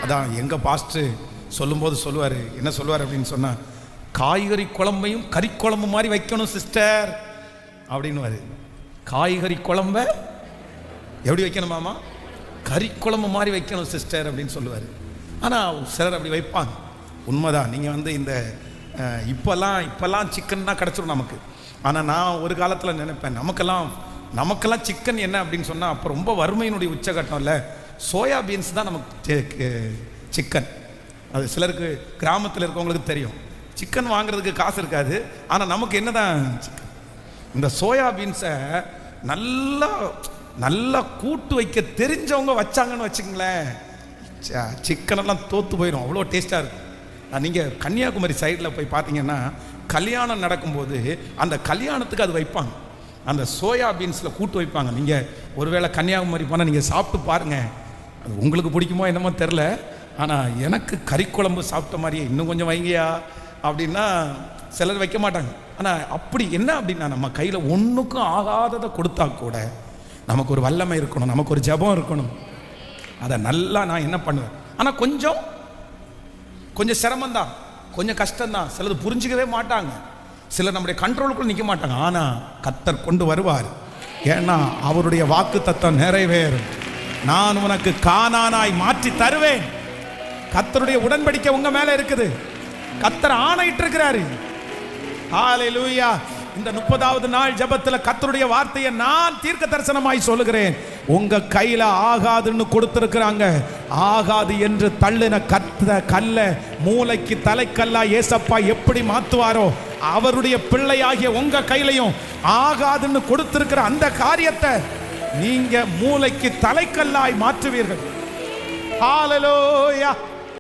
அதான் எங்கள் பாஸ்டர் சொல்லும்போது சொல்லுவார், என்ன சொல்லுவார் அப்படின்னு சொன்னால், காய்கறி குழம்பையும் கறி குழம்பு மாதிரி வைக்கணும் சிஸ்டர் அப்படின்னுவார். காய்கறி குழம்ப எப்படி வைக்கணுமாமா? கறி குழம்பு மாதிரி வைக்கணும் சிஸ்டர் அப்படின்னு சொல்லுவார். ஆனால் சிலர் அப்படி வைப்பாங்க. உண்மைதான். நீங்கள் இந்த இப்போல்லாம் சிக்கன் தான் கிடச்சிடும் நமக்கு. ஆனால் நான் ஒரு காலத்தில் நினைப்பேன், நமக்கெல்லாம் சிக்கன் என்ன அப்படின்னு சொன்னால், அப்போ ரொம்ப வறுமையினுடைய உச்சகட்டம் இல்லை, சோயா பீன்ஸ் தான் நமக்கு சிக்கன். அது சிலருக்கு கிராமத்தில் இருக்கவங்களுக்கு தெரியும். சிக்கன் வாங்குறதுக்கு காசு இருக்காது, ஆனால் நமக்கு என்ன தான் சிக்கன். இந்த சோயா பீன்ஸை நல்லா கூட்டு வைக்க தெரிஞ்சவங்க வச்சாங்கன்னு வச்சுங்களேன், சிக்கனெல்லாம் தோற்று போயிடும், அவ்வளோ டேஸ்ட்டாக இருக்கும். நீங்கள் கன்னியாகுமரி சைடில் போய் பார்த்தீங்கன்னா, கல்யாணம் நடக்கும்போது அந்த கல்யாணத்துக்கு அது வைப்பாங்க, அந்த சோயா பீன்ஸில் கூட்டு வைப்பாங்க. நீங்கள் ஒருவேளை கன்னியாகுமரி போனால் நீங்கள் சாப்பிட்டு பாருங்கள், அது உங்களுக்கு பிடிக்குமோ என்னமோ தெரில. ஆனால் எனக்கு கறி குழம்பு சாப்பிட்ட மாதிரியே இன்னும் கொஞ்சம் வைங்கயா அப்படின்னா சிலர் வைக்க மாட்டாங்க. ஆனால் அப்படி என்ன அப்படின்னா, நம்ம கையில் ஒன்றுக்கும் ஆகாததை கொடுத்தா கூட நமக்கு ஒரு வல்லமை இருக்கணும், நமக்கு ஒரு ஜெபம் இருக்கணும். அதை நல்லா நான் என்ன பண்ணுவேன். ஆனால் கொஞ்சம் சிரமம்தான், கொஞ்சம் கஷ்டம்தான். சிலது புரிஞ்சிக்கவே மாட்டாங்க, சிலர் நம்முடைய கண்ட்ரோலுக்குள்ள நிற்க மாட்டாங்க. ஆனால் கர்த்தர் கொண்டு வருவார். ஏன்னா அவருடைய வாக்கு தத்தம் நிறைவேறும். நான் உனக்கு கானானாய் மாற்றி தருவேன். கர்த்தருடைய உடன்படிக்கை உங்க மேல இருக்குது. கர்த்தர் ஆணையிட்டு இருக்கிறாரு. ஹல்லேலூயா. இந்த 30வது நாள் ஜெபத்தில் கர்த்தருடைய வார்த்தையை நான் தீர்க்க தரிசனமாய் சொல்லுகிறேன். உங்க கையில ஆகாதுன்னு கொடுத்திருக்கிறாங்க. ஆகாது என்று தள்ளின கல்ல மூளைக்கு தலைக்கல்லா ஏசப்பா எப்படி மாத்துவாரோ, அவருடைய பிள்ளையாகிய உங்க கையிலையும் ஆகாதுன்னு கொடுத்திருக்கிற அந்த காரியத்தை நீங்க மூளைக்கு தலைக்கல்லாய் மாற்றுவீர்கள். ஹல்லேலூயா.